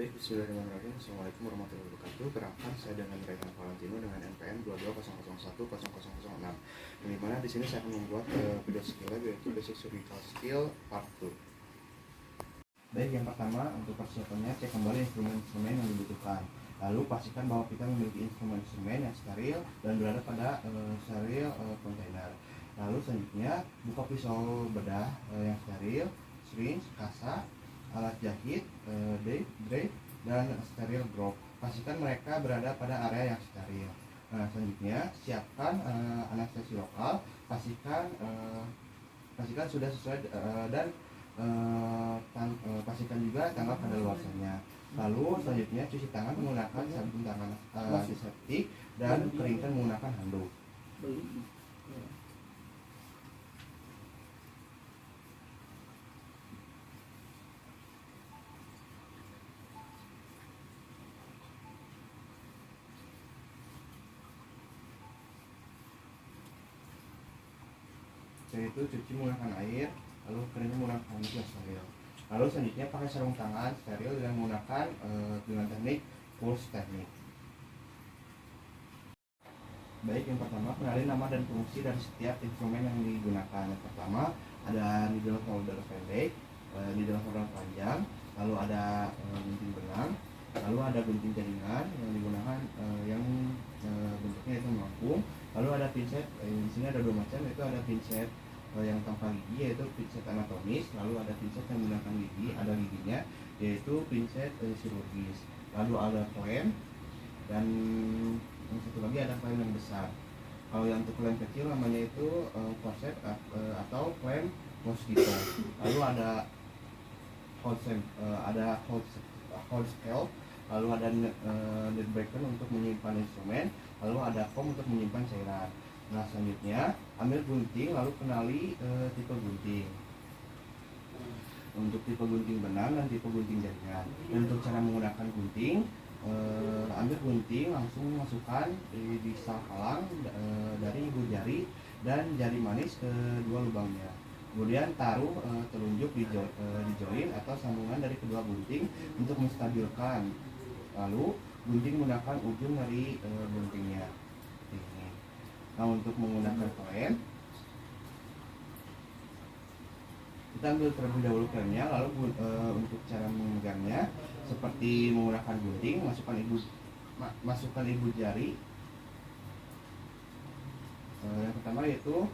Baik, bismillahirrahmanirrahim. Assalamualaikum warahmatullahi wabarakatuh. Perkenalkan, saya dengan Raihan Valentino dengan NPM 2200100006. Yang dimana di sini saya akan membuat video skill yaitu basic surgical skill part 2. Baik, yang pertama untuk persiapannya cek kembali instrumen-instrumen yang dibutuhkan. Lalu pastikan bahwa kita memiliki instrumen-instrumen yang steril dan berada pada steril kontainer. Lalu selanjutnya buka pisau bedah yang steril, syringe, kasa, alat jahit, drape, dan steril drop. Pastikan mereka berada pada area yang steril. Nah, selanjutnya siapkan anestesi lokal. Pastikan sudah sesuai dan pastikan juga tanggal kadaluarsanya. Lalu selanjutnya cuci tangan menggunakan sabun tangan antiseptik dan keringkan menggunakan handuk. Yaitu cuci menggunakan air, lalu keringnya menggunakan handuk yang steril. Lalu selanjutnya pakai sarung tangan steril dengan menggunakan dengan teknik pulse teknik. Baik, yang pertama kenali nama dan fungsi dari setiap instrumen yang digunakan. Yang pertama ada needle holder pendek, needle holder panjang, lalu ada gunting benang, lalu ada gunting jaringan yang digunakan yang bentuknya itu melengkung, lalu ada pinset. Di sini ada dua macam, yaitu ada pinset yang tanpa gigi yaitu pinset anatomis, lalu ada pinset yang menggunakan gigi, ada giginya yaitu pinset chirurgis, lalu ada klem, dan yang satu lagi ada klem yang besar. Kalau yang untuk klem kecil namanya itu forceps atau klem mosquito. Lalu ada hold scale, lalu ada net breaker untuk menyimpan instrumen, lalu ada foam untuk menyimpan cairan. Nah, selanjutnya ambil gunting lalu kenali tipe gunting. Untuk tipe gunting benang dan tipe gunting jaringan. Dan untuk cara menggunakan gunting, ambil gunting langsung masukkan di sel kalang dari ibu jari dan jari manis ke dua lubangnya. Kemudian taruh telunjuk di join atau sambungan dari kedua gunting untuk menstabilkan. Lalu gunting menggunakan ujung dari guntingnya. Ini. Nah, untuk menggunakan klem, kita ambil terlebih dahulu klemnya, lalu untuk cara memegangnya seperti menggunakan gunting, masukkan ibu jari. Yang pertama yaitu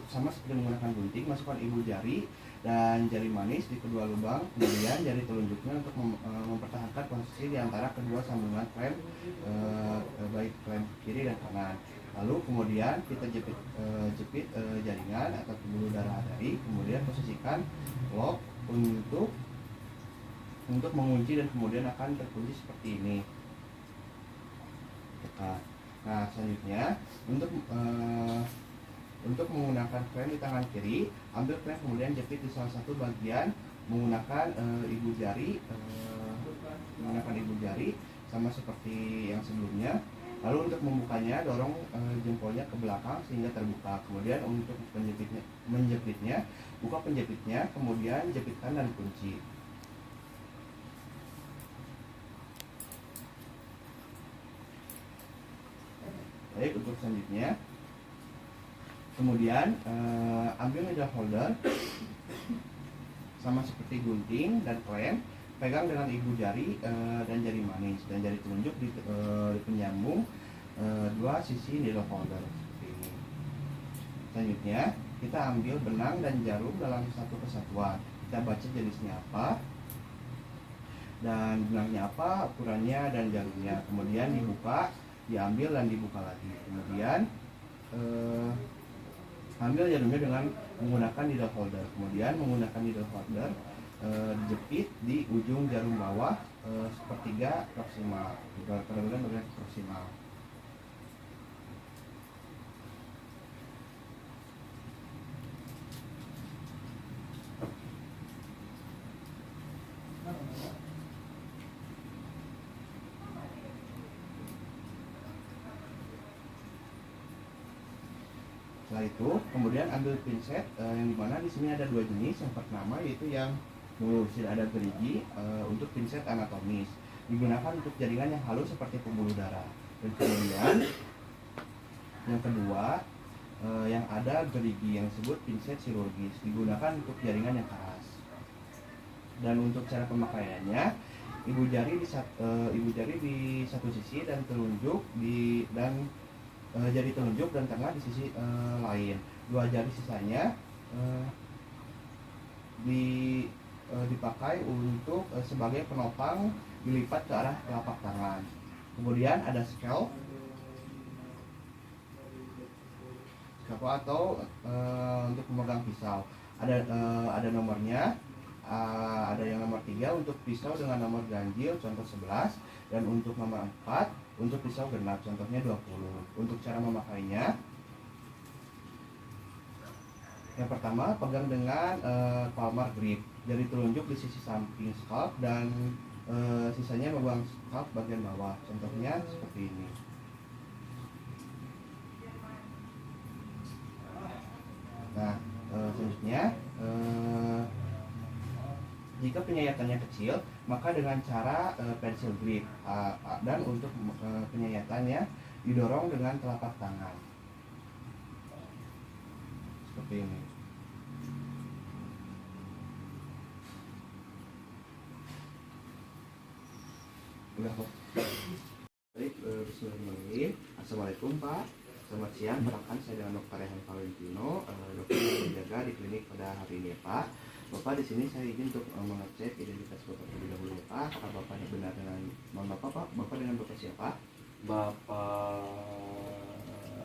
sama seperti menggunakan gunting, masukkan ibu jari dan jari manis di kedua lubang, kemudian jari telunjuknya untuk mempertahankan posisi di antara kedua sambungan klem, baik klem kiri dan kanan. Lalu kemudian kita jepit jaringan atau pembuluh darah arteri, kemudian posisikan lock untuk mengunci dan kemudian akan terkunci seperti ini. Nah, selanjutnya untuk menggunakan klem di tangan kiri, ambil klem kemudian jepit di salah satu bagian menggunakan ibu jari, sama seperti yang sebelumnya. Lalu untuk membukanya dorong jempolnya ke belakang sehingga terbuka. Kemudian untuk menjepitnya, buka penjepitnya, kemudian jepitkan dan kunci. Baik, untuk selanjutnya kemudian ambil needle holder sama seperti gunting dan klem, pegang dengan ibu jari dan jari manis dan jari telunjuk di penyambung dua sisi needle holder seperti ini. Selanjutnya kita ambil benang dan jarum dalam satu kesatuan. Kita baca jenisnya apa dan benangnya apa, ukurannya dan jarumnya. Kemudian dibuka, diambil dan dibuka lagi. Kemudian ambil jarumnya dengan menggunakan needle holder. Kemudian menggunakan needle holder dijepit di ujung jarum bawah sepertiga proksimal. Kemudian bagian proksimal. Setelah itu, kemudian ambil pinset yang dimana di sini ada dua jenis. Yang pertama yaitu yang Terus ada gerigi untuk pinset anatomis, digunakan untuk jaringan yang halus seperti pembuluh darah. Dan kemudian yang kedua, yang ada gerigi yang disebut pinset chirurgis, digunakan untuk jaringan yang keras. Dan untuk cara pemakaiannya, ibu jari di satu sisi dan telunjuk jari telunjuk dan tengah di sisi lain. Dua jari sisanya dipakai untuk sebagai penopang dilipat ke arah telapak tangan. Kemudian ada scalpel atau untuk memegang pisau. Ada nomornya. Ada yang nomor 3 untuk pisau dengan nomor ganjil, contoh 11, dan untuk nomor 4 untuk pisau genap, contohnya 20. Untuk cara memakainya, yang pertama pegang dengan palmar grip, jari telunjuk di sisi samping scalp dan sisanya memegang scalp bagian bawah, contohnya seperti ini. Nah, selanjutnya jika penyayatannya kecil, maka dengan cara pencil grip, dan untuk penyayatannya didorong dengan telapak tangan seperti ini. Udah kok. Baik, bismillahirrahmanirrahim. Assalamualaikum Pak. Selamat siang, perkenalkan saya dengan Dr. Rehan Valentino, dokter yang berjaga di klinik pada hari ini Pak. Bapak, di sini saya izin untuk mengecek identitas Bapak terlebih dahulu ya Pak. Apakah Bapaknya benar dengan Bapak Pak? Bapak dengan Bapak siapa? Bapak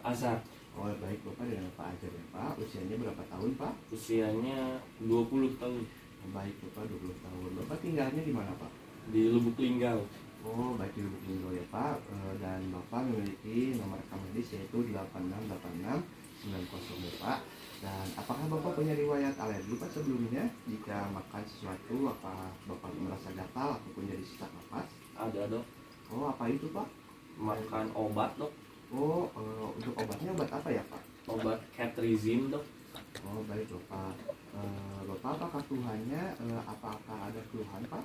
Azhar. Oh baik, Bapak dengan Pak Azhar ya Pak. Usianya berapa tahun Pak? Usianya 20 tahun. Baik Bapak, 20 tahun. Bapak tinggalnya di mana Pak? Di Lubuk Linggau. Oh baik, di Lubuk Linggau ya Pak. Dan Bapak memiliki nomor rekam medis yaitu 868690 ya Pak. Dan apakah Bapak punya riwayat alergi Pak sebelumnya? Jika makan sesuatu, apa Bapak merasa gatal ataupun jadi sesak napas? Ada dok. Oh apa itu Pak? Makan obat dok. Oh untuk obatnya obat apa ya Pak? Obat Catrizin dok. Oh baik Bapak. Bapak apakah keluhannya apakah ada keluhan Pak?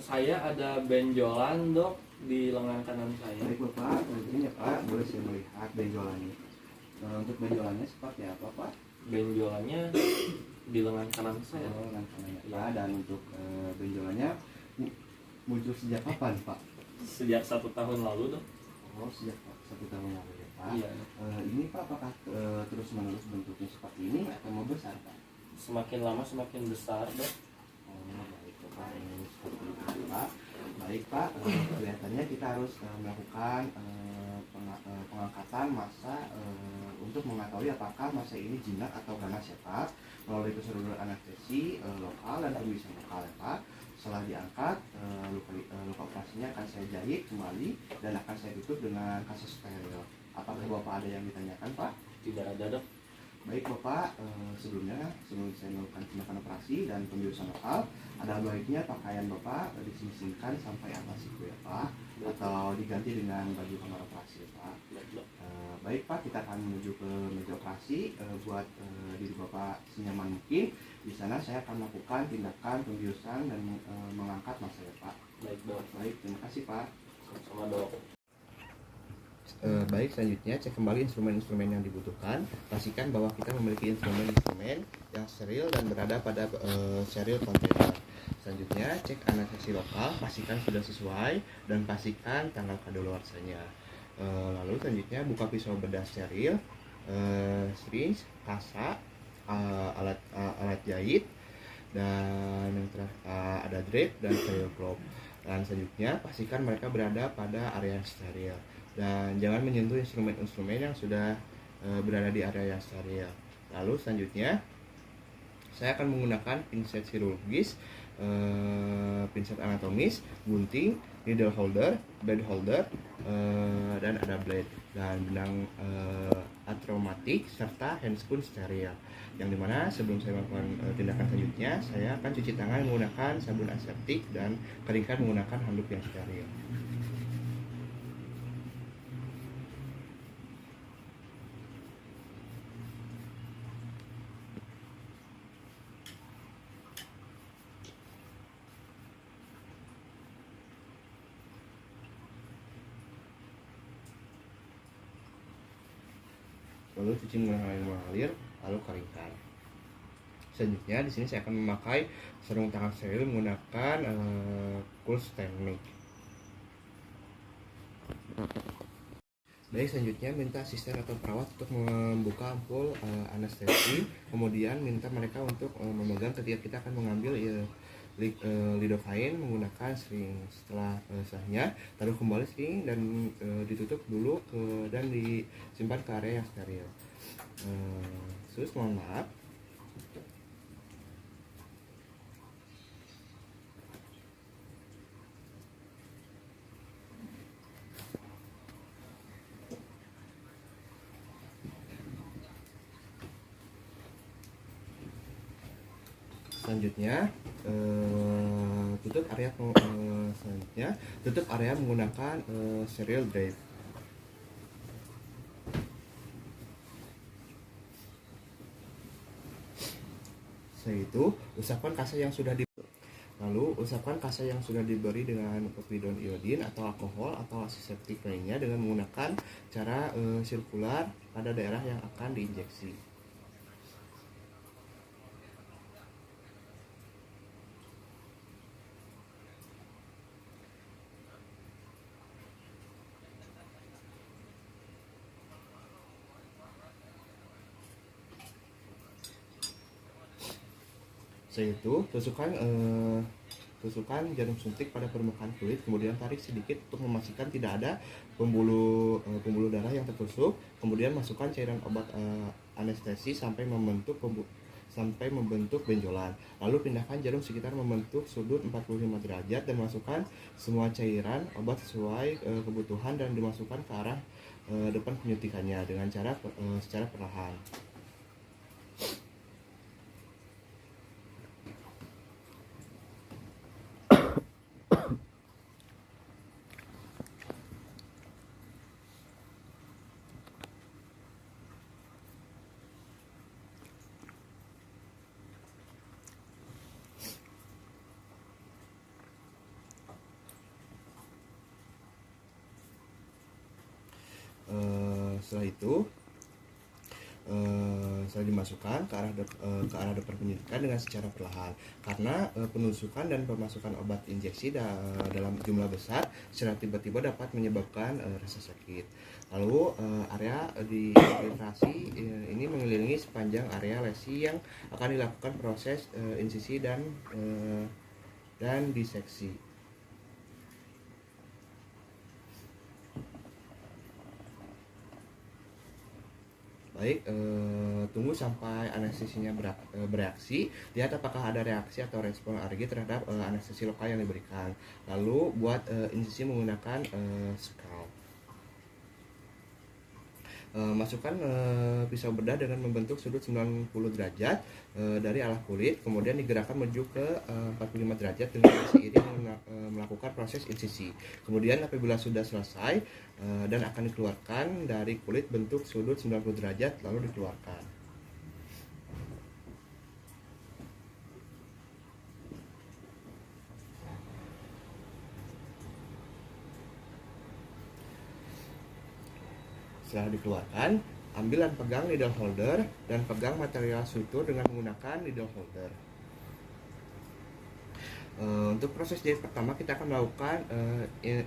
Saya ada benjolan dok di lengan kanan saya. Baik Bapak, izin ya Pak, boleh saya melihat benjolannya. Untuk benjolannya seperti apa Pak? Benjolannya di lengan kanan saya. Oh, lengan kanan ya Pak. Dan untuk benjolannya muncul sejak kapan Pak? Sejak 1 tahun lalu dok. Oh sejak 1 tahun lalu ya Pak. Iya. Ini Pak apakah terus menerus bentuknya seperti ini atau mau besar Pak? Semakin lama semakin besar dok. Oh baik Bapak, ini seperti itu Pak. Baik Pak, kelihatannya kita harus melakukan pengangkatan massa untuk mengetahui apakah massa ini jinak atau ganas ya Pak, melalui prosedur anestesi lokal dan pembiusan lokal ya Pak. Setelah diangkat, luka operasinya akan saya jahit kembali dan akan saya tutup dengan kasus steril. Apakah Bapak ada yang ditanyakan Pak? Tidak ada dok. Baik Bapak, sebelum saya melakukan tindakan operasi dan pembiusan lokal, ada baiknya pakaian Bapak disingkirkan sampai atas itu ya Pak, atau diganti dengan baju kamar operasi ya Pak. Baik Pak, kita akan menuju ke meja operasi buat diri Bapak senyaman mungkin. Di sana saya akan melakukan tindakan pembiusan dan mengangkat massa ya Pak. Baik dok. Baik, terima kasih Pak. Sama dok. Baik, selanjutnya cek kembali instrumen-instrumen yang dibutuhkan. Pastikan bahwa kita memiliki instrumen-instrumen yang steril dan berada pada steril container. Selanjutnya cek anestesi lokal, pastikan sudah sesuai dan pastikan tanggal kadaluarsanya. Lalu selanjutnya buka pisau bedah steril, syringe, kasa, alat jahit, dan yang terakhir ada drape dan steril probe. Dan selanjutnya pastikan mereka berada pada area yang steril. Dan jangan menyentuh instrumen-instrumen yang sudah berada di area yang steril. Lalu selanjutnya saya akan menggunakan pinset chirurgis, pinset anatomis, gunting, needle holder, blade holder, dan ada blade dan benang atraumatik serta handscoon steril. Yang dimana sebelum saya melakukan tindakan selanjutnya, saya akan cuci tangan menggunakan sabun aseptik dan keringkan menggunakan handuk yang steril. lalu cuci menggunakan air mengalir, lalu keringkan. Selanjutnya di sini saya akan memakai sarung tangan steril menggunakan cool technique. Baik, selanjutnya minta asisten atau perawat untuk membuka ampul anestesi, kemudian minta mereka untuk memegang ketika kita akan mengambil lidocaine menggunakan sering. Setelah sahnya taruh kembali sering dan ditutup dulu dan disimpan ke area yang steril. Mohon maaf. Selanjutnya tutup area menggunakan serial drive. Setelah itu usapkan kasa yang sudah diberi dengan povidone iodin atau alkohol atau antiseptik lainnya dengan menggunakan cara sirkular pada daerah yang akan diinjeksi. Setelah itu tusukkan jarum suntik pada permukaan kulit, kemudian tarik sedikit untuk memastikan tidak ada pembuluh darah yang tertusuk. Kemudian masukkan cairan obat anestesi sampai membentuk benjolan. Lalu pindahkan jarum sekitar membentuk sudut 45 derajat dan masukkan semua cairan obat sesuai kebutuhan dan dimasukkan ke arah depan penyuntikannya dengan secara perlahan. Setelah itu setelah dimasukkan ke arah depan penyuntikan dengan secara perlahan, karena penusukan dan pemasukan obat injeksi dalam jumlah besar secara tiba-tiba dapat menyebabkan rasa sakit. Lalu area di infiltrasi ini mengelilingi sepanjang area lesi yang akan dilakukan proses insisi dan diseksi. Baik, tunggu sampai anestesinya bereaksi. Lihat apakah ada reaksi atau respon alergi terhadap anestesi lokal yang diberikan. Lalu buat insisi menggunakan scalp. Masukkan pisau bedah dengan membentuk sudut 90 derajat dari arah kulit, kemudian digerakkan menuju ke 45 derajat dengan seiring melakukan proses insisi. Kemudian apabila sudah selesai dan akan dikeluarkan dari kulit bentuk sudut 90 derajat, lalu dikeluarkan. Setelah dikeluarkan, ambil dan pegang needle holder dan pegang material sutur dengan menggunakan needle holder. Untuk proses jahit pertama kita akan melakukan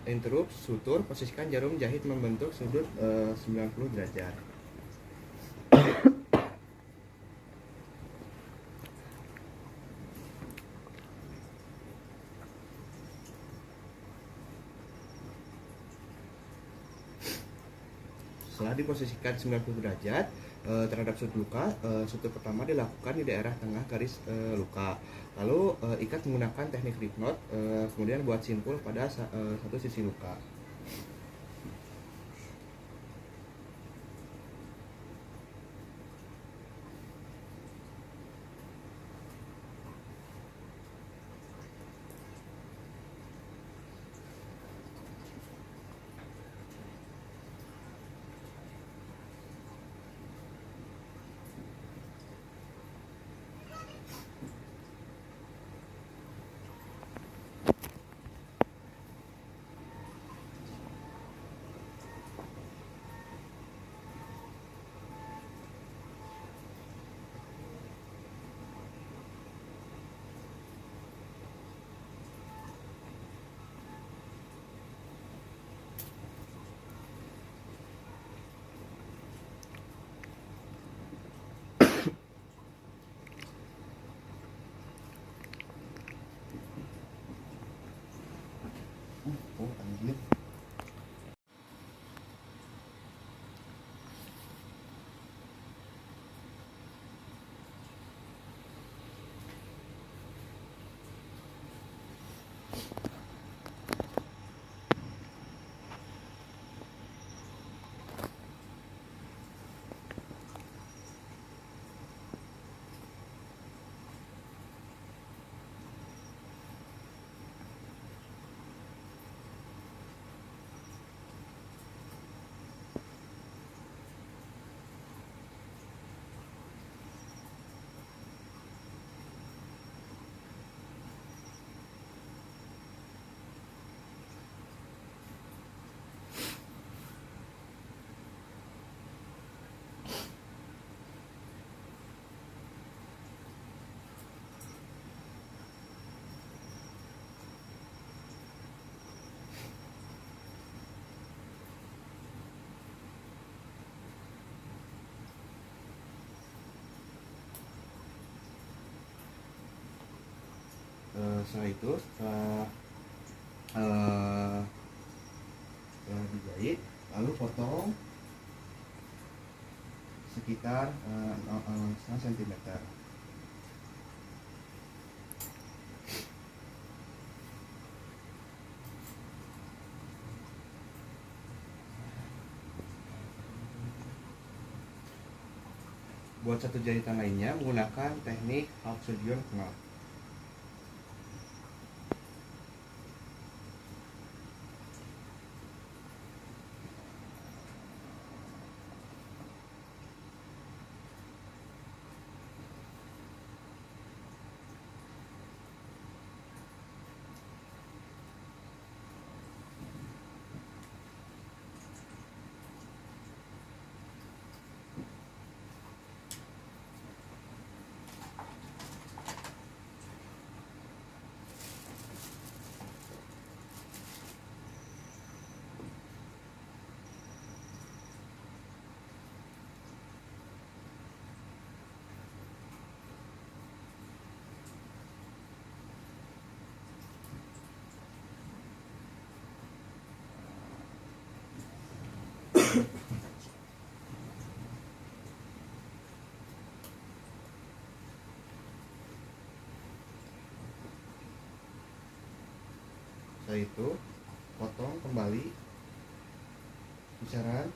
interrupt sutur. Posisikan jarum jahit membentuk sudut 90 derajat. Setelah diposisikan 90 derajat terhadap sudut luka, sutur pertama dilakukan di daerah tengah garis luka. Lalu ikat menggunakan teknik rib knot, kemudian buat simpul pada satu sisi luka. Oh, anjir. Setelah itu setelah dijahit, lalu potong sekitar setengah sentimeter. Buat satu jahitan lainnya menggunakan teknik half surgeon knot. Setelah itu potong kembali kisaran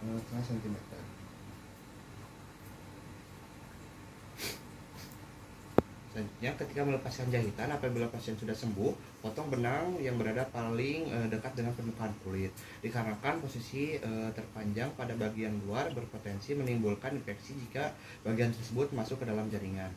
setengah sentimeter. Selanjutnya ketika melepaskan jahitan, apabila pasien sudah sembuh, potong benang yang berada paling dekat dengan permukaan kulit. Dikarenakan posisi terpanjang pada bagian luar berpotensi menimbulkan infeksi jika bagian tersebut masuk ke dalam jaringan.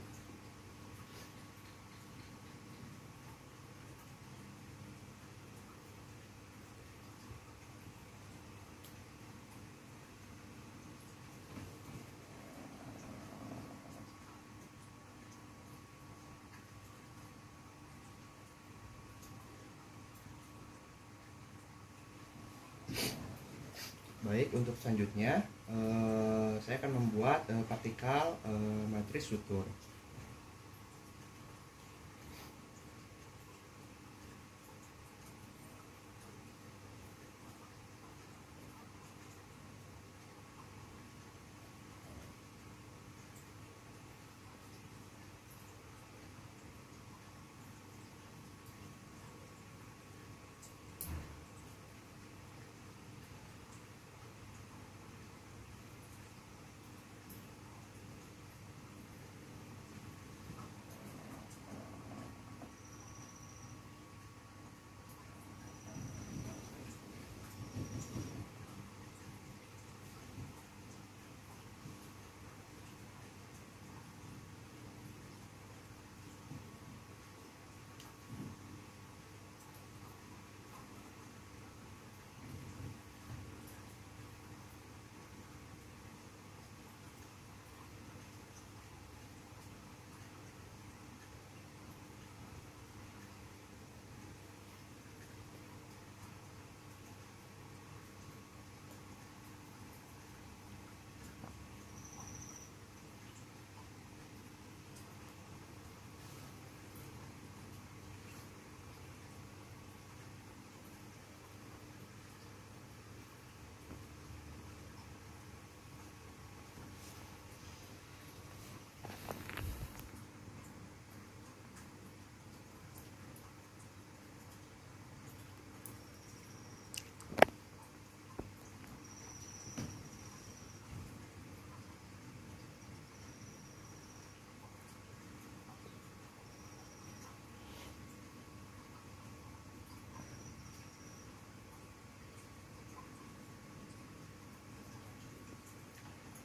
Baik, untuk selanjutnya saya akan membuat partikel matris sutur.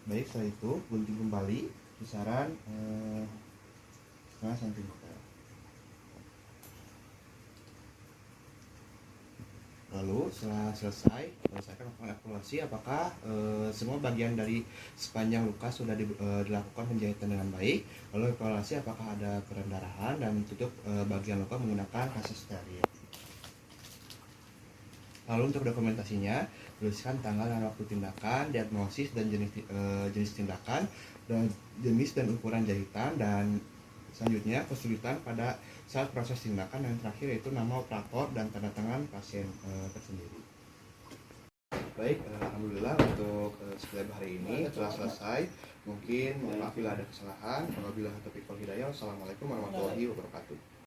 Baik, setelah itu gunting kembali kisaran setengah cm. Lalu setelah selesai, saya akan melakukan evaluasi apakah semua bagian dari sepanjang luka sudah dilakukan penjahitan dengan baik. Lalu evaluasi apakah ada pendarahan dan tutup bagian luka menggunakan kaca steril. Lalu untuk dokumentasinya, tuliskan tanggal dan waktu tindakan, diagnosis dan jenis tindakan, dan jenis dan ukuran jahitan, dan selanjutnya kesulitan pada saat proses tindakan, dan terakhir yaitu nama operator dan tanda tangan pasien tersendiri. Baik, alhamdulillah untuk skrip hari ini telah selesai. Mungkin mohon maaf bila ada kesalahan. Apabila taufiq wal hidayah. Wassalamualaikum warahmatullahi wabarakatuh.